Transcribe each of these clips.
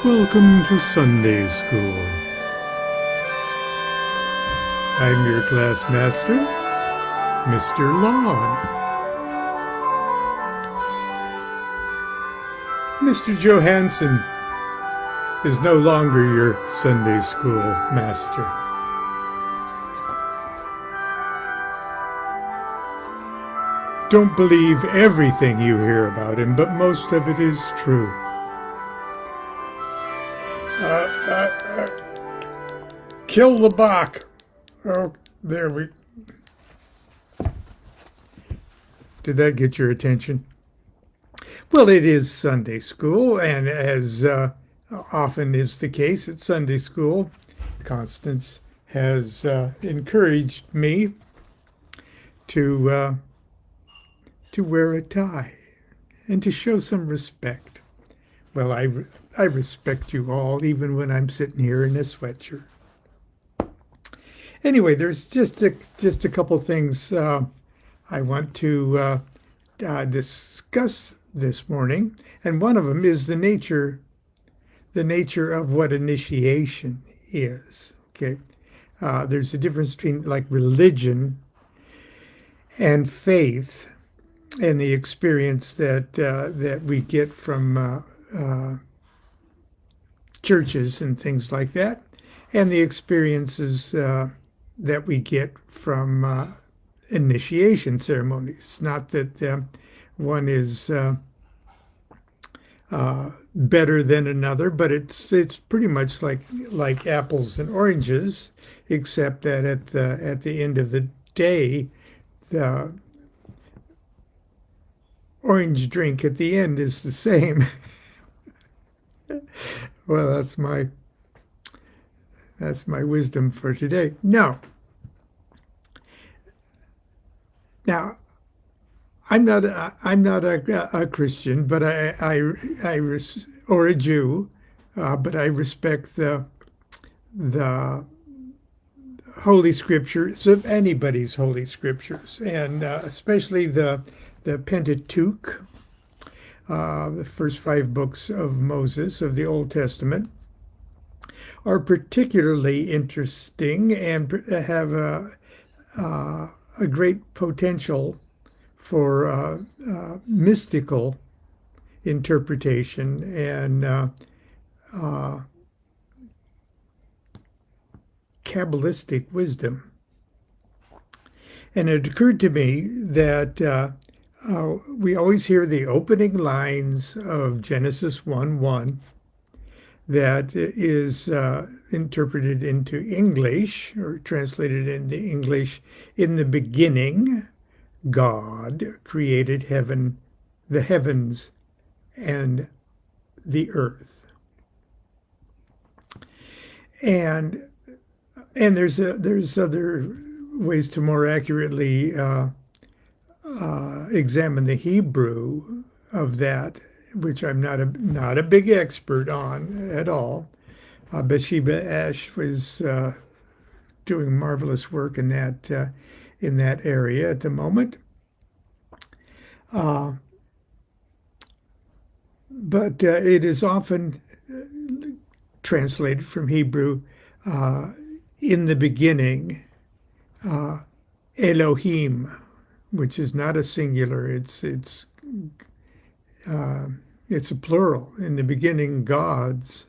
Welcome to Sunday School. I'm your class master, Mr. Lon. Mr. Johansson is no longer your Sunday School master. Don't believe everything you hear about him, but most of it is true. Kill the Bach. Oh, there we... Did that get your attention? Well, it is Sunday school, and as often is the case at Sunday school, Constance has encouraged me to wear a tie and to show some respect. Well, I respect you all, even when I'm sitting here in a sweatshirt. Anyway, there's just a couple things I want to discuss this morning, and one of them is the nature of what initiation is. Okay, there's a difference between like religion and faith, and the experience that we get from churches and things like that, and the experiences that we get from initiation ceremonies. Not that one is better than another, but it's pretty much like apples and oranges, except that at the end of the day, the orange drink at the end is the same. Well, that's my wisdom for today. Now, I'm not a Christian, but or a Jew, but I respect the Holy Scriptures of anybody's Holy Scriptures, and especially the Pentateuch, the first 5 books of Moses of the Old Testament, are particularly interesting and have a great potential for mystical interpretation and Kabbalistic wisdom. And it occurred to me that we always hear the opening lines of Genesis 1:1 that is interpreted into English, or translated into English: in the beginning, God created the heavens and the earth. And there's other ways to more accurately examine the Hebrew of that, which I'm not a big expert on at all. Bathsheba Ash was doing marvelous work in that area at the moment. But it is often translated from Hebrew, in the beginning, Elohim, which is not a singular. It's a plural. In the beginning, gods,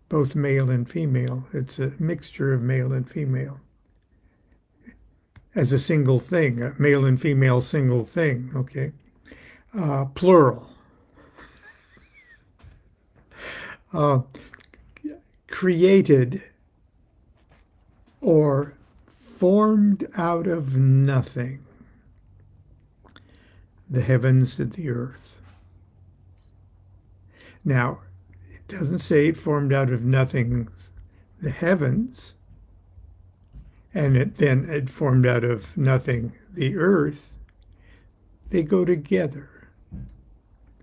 both male and female. It's a mixture of male and female as a single thing, a male and female single thing, okay? Plural. Created or formed out of nothing, the heavens and the earth. Now, it doesn't say it formed out of nothing the heavens, and then it formed out of nothing the earth. They go together.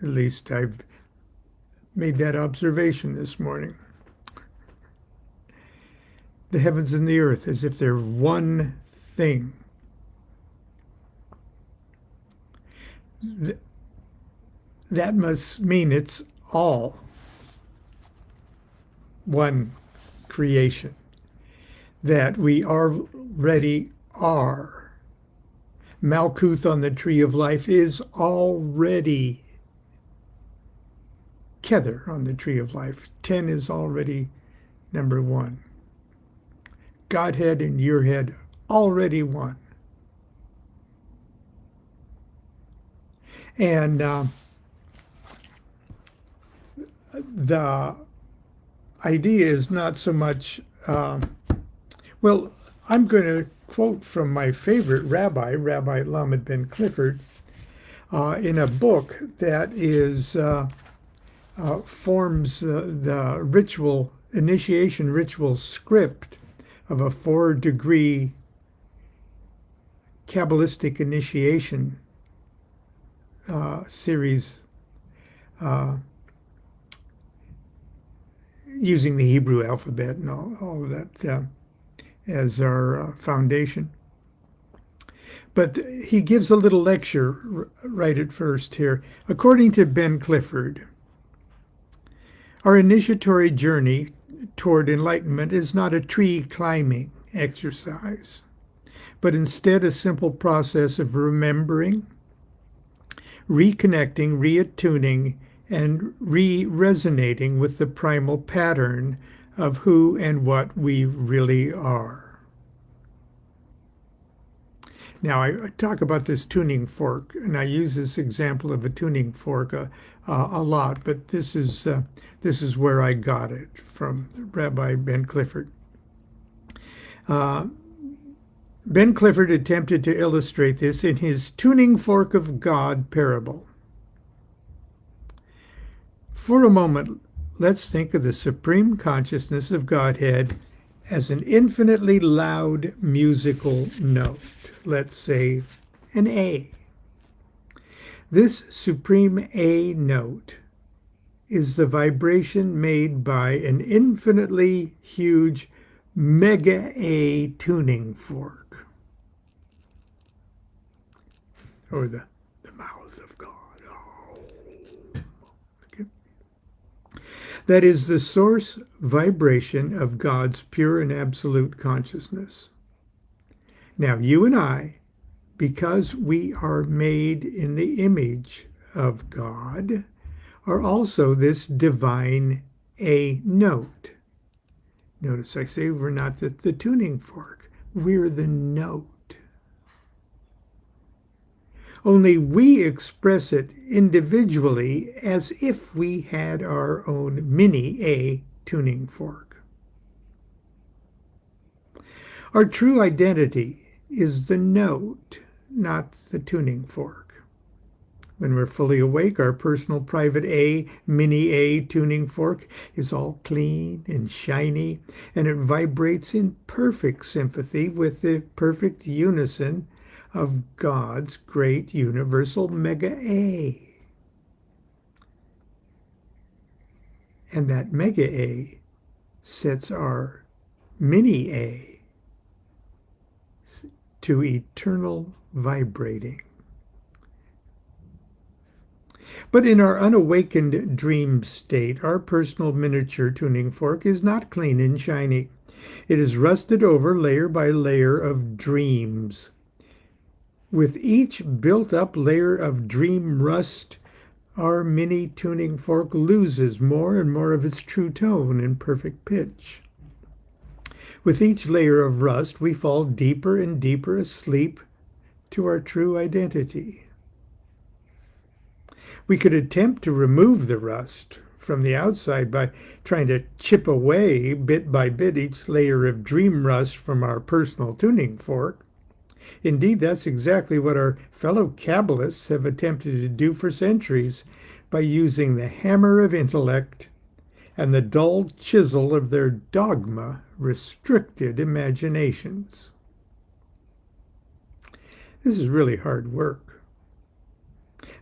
At least I've made that observation this morning. The heavens and the earth, as if they're one thing. That must mean it's all. one creation, that we already are. Malkuth on the tree of life is already Kether on the tree of life. 10 is already number 1. Godhead and your head already one. And the idea is not so much, well, I'm going to quote from my favorite rabbi, Rabbi Lamed Ben Clifford, in a book that is forms the ritual, initiation ritual script of a 4-degree Kabbalistic initiation series using the Hebrew alphabet and all of that as our foundation. But he gives a little lecture right at first here. According to Ben Clifford, our initiatory journey toward enlightenment is not a tree climbing exercise, but instead a simple process of remembering, reconnecting, reattuning, and re-resonating with the primal pattern of who and what we really are. Now, I talk about this tuning fork, and I use this example of a tuning fork a lot, but this is where I got it from Rabbi Ben Clifford. Ben Clifford attempted to illustrate this in his Tuning Fork of God parable. For a moment, let's think of the supreme consciousness of Godhead as an infinitely loud musical note. Let's say an A. This supreme A note is the vibration made by an infinitely huge mega A tuning fork, or the mouth of God. Oh. Okay. That is the source vibration of God's pure and absolute consciousness. Now, you and I, because we are made in the image of God, are also this divine A note. Notice I say we're not the tuning fork. We're the note. Only we express it individually as if we had our own mini A tuning fork. Our true identity is the note, not the tuning fork. When we're fully awake, our personal private A, mini A tuning fork is all clean and shiny, and it vibrates in perfect sympathy with the perfect unison of God's great universal mega A. And that mega A sets our mini A to eternal vibrating. But in our unawakened dream state, our personal miniature tuning fork is not clean and shiny. It is rusted over layer by layer of dreams. With each built-up layer of dream rust, our mini tuning fork loses more and more of its true tone and perfect pitch. With each layer of rust, we fall deeper and deeper asleep to our true identity. We could attempt to remove the rust from the outside by trying to chip away bit by bit each layer of dream rust from our personal tuning fork. Indeed, that's exactly what our fellow Kabbalists have attempted to do for centuries by using the hammer of intellect and the dull chisel of their dogma-restricted imaginations. This is really hard work,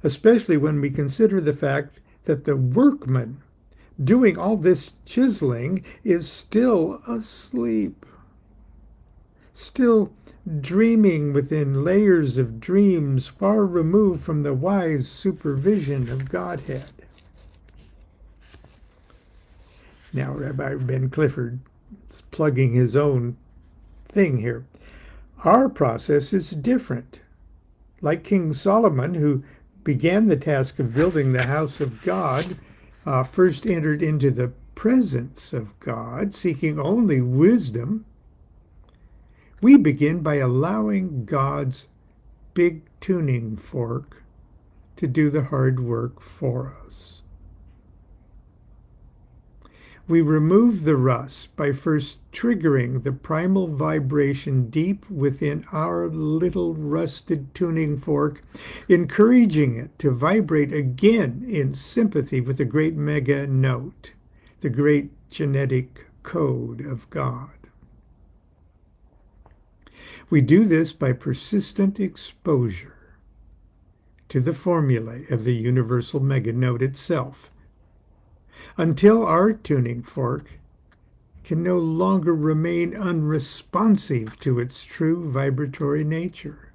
especially when we consider the fact that the workman doing all this chiseling is still asleep, still dreaming within layers of dreams far removed from the wise supervision of Godhead. Now, Rabbi Ben Clifford is plugging his own thing here. Our process is different. Like King Solomon, who began the task of building the house of God, first entered into the presence of God, seeking only wisdom, we begin by allowing God's big tuning fork to do the hard work for us. We remove the rust by first triggering the primal vibration deep within our little rusted tuning fork, encouraging it to vibrate again in sympathy with the great mega note, the great genetic code of God. We do this by persistent exposure to the formulae of the universal mega note itself, until our tuning fork can no longer remain unresponsive to its true vibratory nature,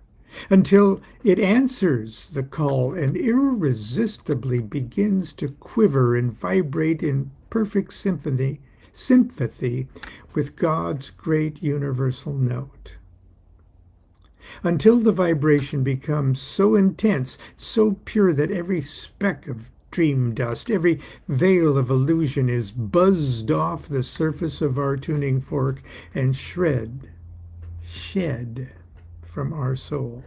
until it answers the call and irresistibly begins to quiver and vibrate in perfect sympathy with God's great universal note. Until the vibration becomes so intense, so pure that every speck of dream dust, every veil of illusion is buzzed off the surface of our tuning fork and shed from our soul.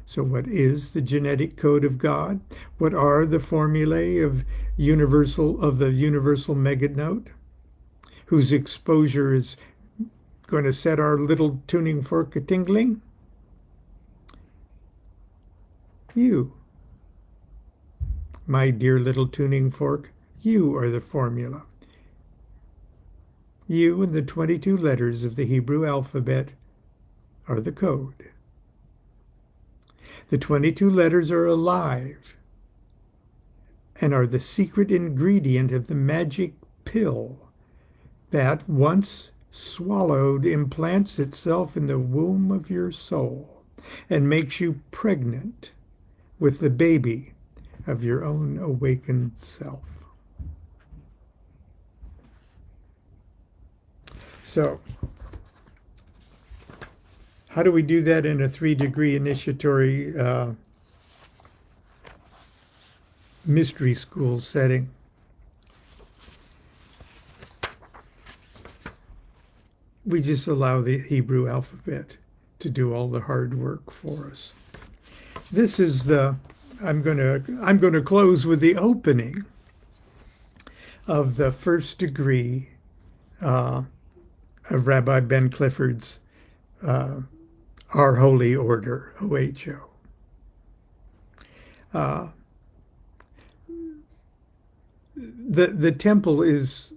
So what is the genetic code of God? What are the formulae of the universal mega note, whose exposure is going to set our little tuning fork a tingling? You, my dear little tuning fork, you are the formula. You and the 22 letters of the Hebrew alphabet are the code. The 22 letters are alive and are the secret ingredient of the magic pill that, once swallowed, implants itself in the womb of your soul and makes you pregnant with the baby of your own awakened self. So, how do we do that in a 3-degree initiatory mystery school setting? We just allow the Hebrew alphabet to do all the hard work for us. This is I'm going to close with the opening of the 1st degree of Rabbi Ben Clifford's Our Holy Order, OHO. The temple is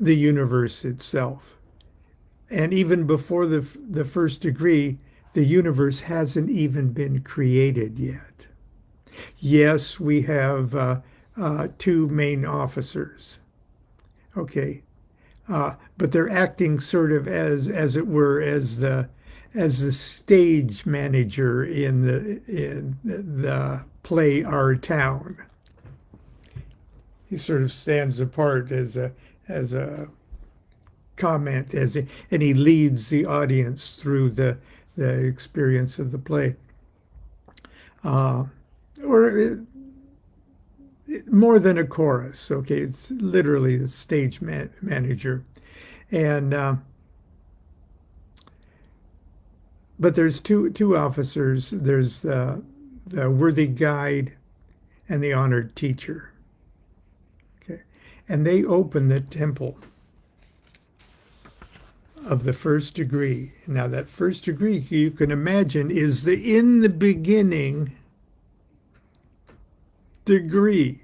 the universe itself. And even before the 1st degree, the universe hasn't even been created yet. Yes, we have 2 main officers. Okay. But they're acting sort of as it were, as the stage manager in the play Our Town. He sort of stands apart as a comment, and he leads the audience through the experience of the play, or more than a chorus. Okay, it's literally the stage manager, and but there's two officers. There's the worthy guide and the honored teacher. Okay, and they open the temple of the 1st degree. Now that 1st degree, you can imagine, is the in the beginning degree.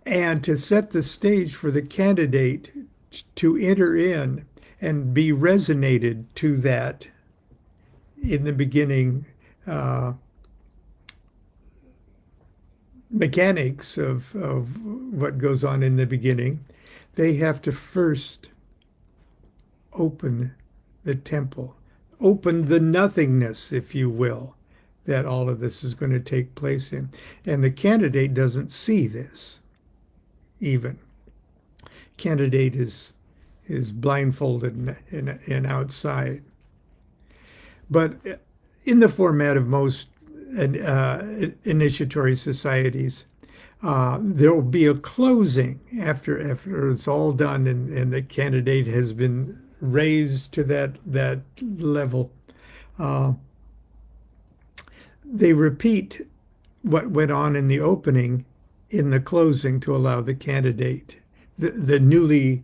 And to set the stage for the candidate to enter in and be resonated to that in the beginning mechanics of what goes on in the beginning, they have to first open the temple, open the nothingness, if you will, that all of this is going to take place in. And the candidate doesn't see this even. Candidate is blindfolded and outside. But in the format of most initiatory societies, there will be a closing after it's all done and the candidate has been raised to that level. They repeat what went on in the opening in the closing to allow the candidate, the newly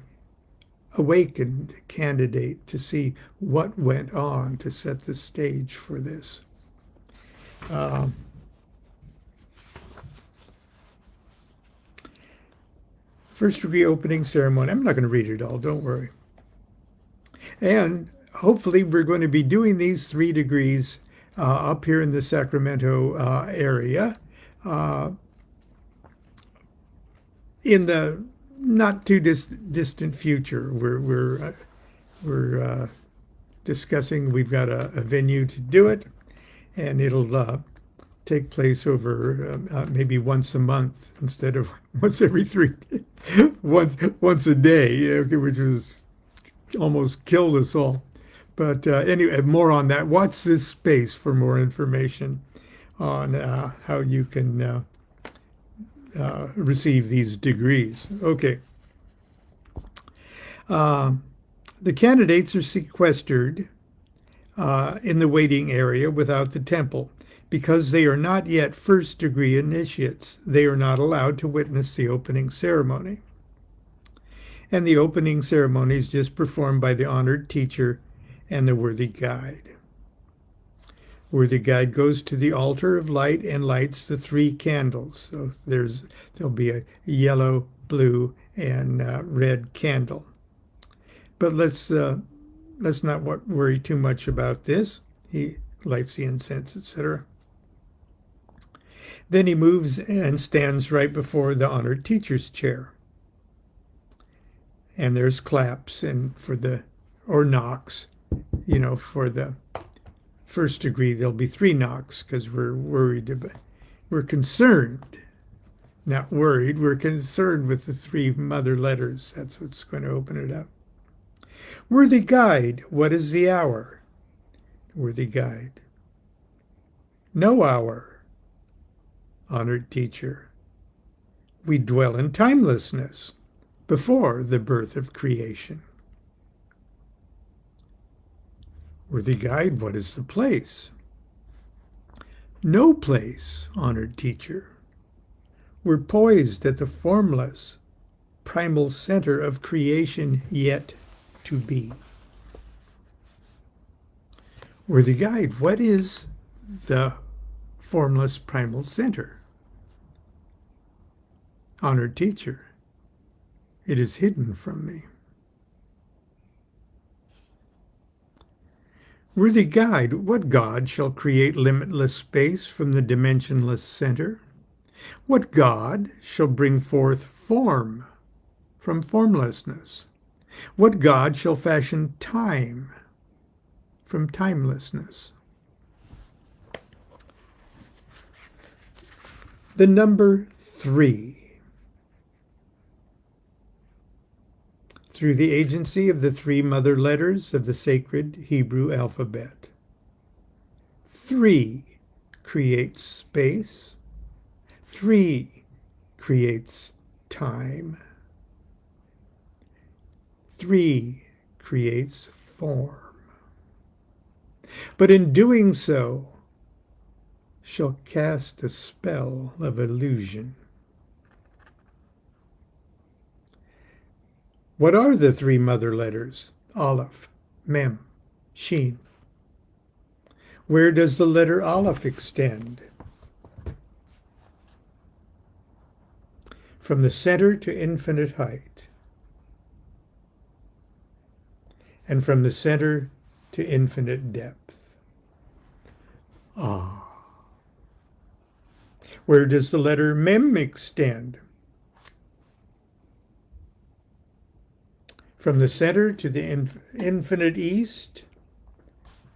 awakened candidate, to see what went on to set the stage for this. First degree opening ceremony. I'm not going to read it all, don't worry. And hopefully we're going to be doing these 3 degrees up here in the Sacramento area in the not too distant future. We're discussing. We've got a venue to do it, and it'll take place over maybe once a month instead of once every 3 once a day, which was almost killed us all. But anyway, more on that. Watch this space for more information on how you can receive these degrees. Okay. The candidates are sequestered in the waiting area without the temple. Because they are not yet first-degree initiates, they are not allowed to witness the opening ceremony. And the opening ceremony is just performed by the honored teacher and the worthy guide. Worthy guide goes to the altar of light and lights the 3 candles. So there'll be a yellow, blue, and red candle. But let's not worry too much about this. He lights the incense, etc. Then he moves and stands right before the honored teacher's chair. And there's claps and or knocks, for the first degree, there'll be 3 knocks because we're worried about, we're concerned, not worried, we're concerned with the 3 mother letters. That's what's going to open it up. Worthy guide, what is the hour? Worthy guide. No hour. Honored teacher. We dwell in timelessness before the birth of creation. Worthy guide, what is the place? No place, honored teacher. We're poised at the formless, primal center of creation yet to be. Worthy guide, what is the formless primal center? Honored teacher, it is hidden from me. Worthy guide, what God shall create limitless space from the dimensionless center? What God shall bring forth form from formlessness? What God shall fashion time from timelessness? The number 3. Through the agency of the 3 mother letters of the sacred Hebrew alphabet. 3 creates space. 3 creates time. 3 creates form. But in doing so, shall cast a spell of illusion. What are the 3 mother letters? Aleph, Mem, Shin. Where does the letter Aleph extend? From the center to infinite height. And from the center to infinite depth. Ah. Where does the letter Mem extend? From the center to the infinite east,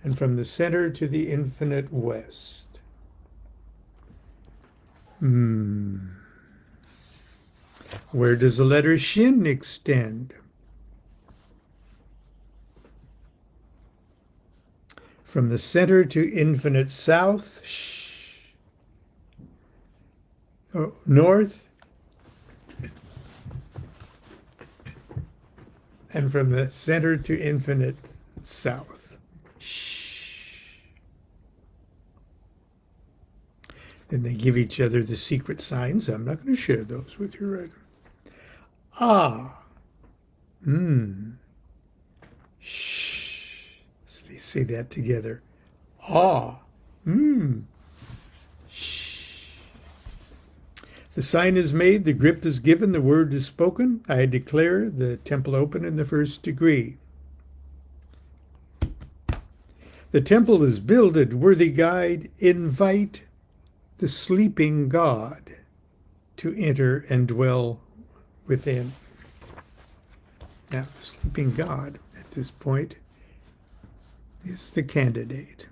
and from the center to the infinite west. Where does the letter shin extend? From the center to infinite south, north, and from the center to infinite south. Then they give each other the secret signs. I'm not going to share those with you right now. Ah. Shh. So they say that together. Ah. Shh. The sign is made, the grip is given, the word is spoken. I declare the temple open in the first degree. The temple is builded, worthy guide, invite the sleeping God to enter and dwell within. Now, the sleeping God at this point is the candidate.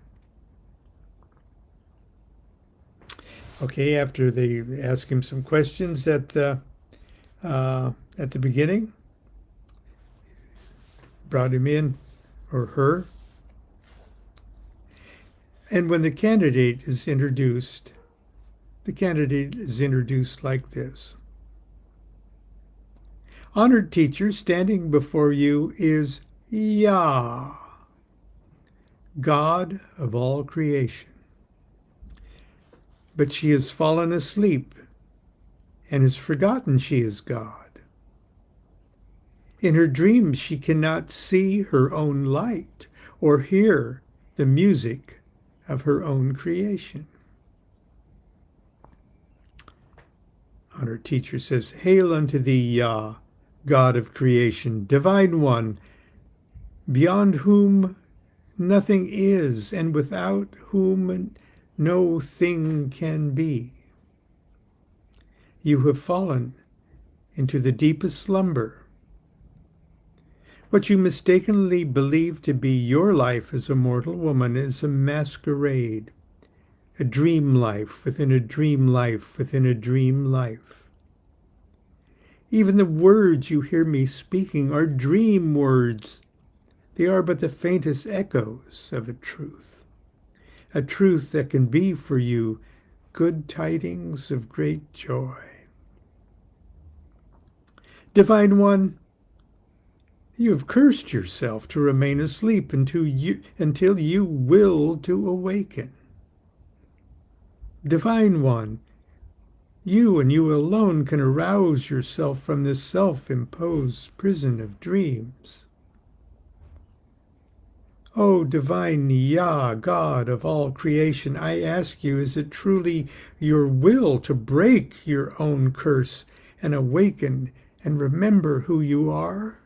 Okay, after they ask him some questions at the beginning, brought him in, or her, and when the candidate is introduced like this. Honored teacher, standing before you is Yah, God of all creation. But she has fallen asleep and has forgotten she is God. In her dreams, she cannot see her own light or hear the music of her own creation. Honored teacher says, Hail unto thee, Yah, God of creation, divine one, beyond whom nothing is, and without whom no thing can be. You have fallen into the deepest slumber. What you mistakenly believe to be your life as a mortal woman is a masquerade, a dream life within a dream life within a dream life. Even the words you hear me speaking are dream words. They are but the faintest echoes of a truth that can be for you good tidings of great joy. Divine One, you have cursed yourself to remain asleep until you will to awaken. Divine One, you and you alone can arouse yourself from this self-imposed prison of dreams. O divine Yah, God of all creation, I ask you, is it truly your will to break your own curse and awaken and remember who you are?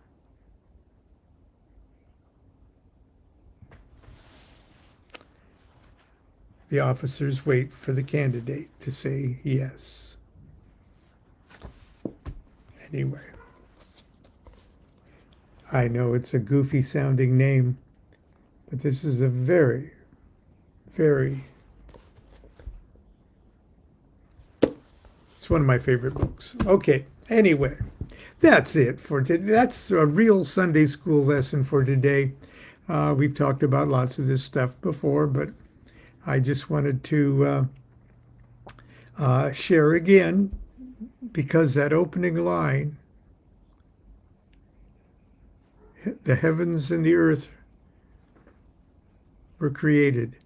The officers wait for the candidate to say yes. Anyway, I know it's a goofy sounding name, but this is a very, very, it's one of my favorite books. Okay, anyway, that's it for today. That's a real Sunday school lesson for today. We've talked about lots of this stuff before, but I just wanted to share again, because that opening line, the heavens and the earth were created,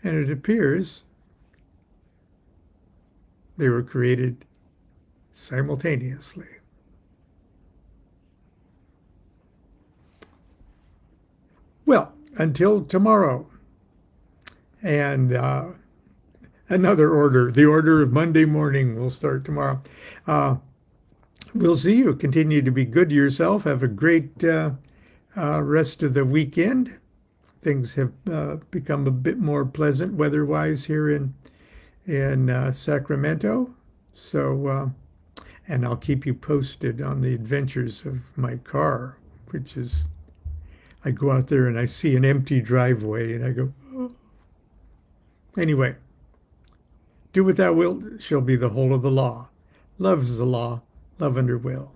and it appears they were created simultaneously. Well, until tomorrow. And another order, the order of Monday morning, will start tomorrow. We'll see you. Continue to be good to yourself. Have a great rest of the weekend. Things have become a bit more pleasant weather-wise here in Sacramento. So, and I'll keep you posted on the adventures of my car, which is, I go out there and I see an empty driveway and I go, oh. Anyway, Do what thou wilt shall be the whole of the law. Love is the law, love under will.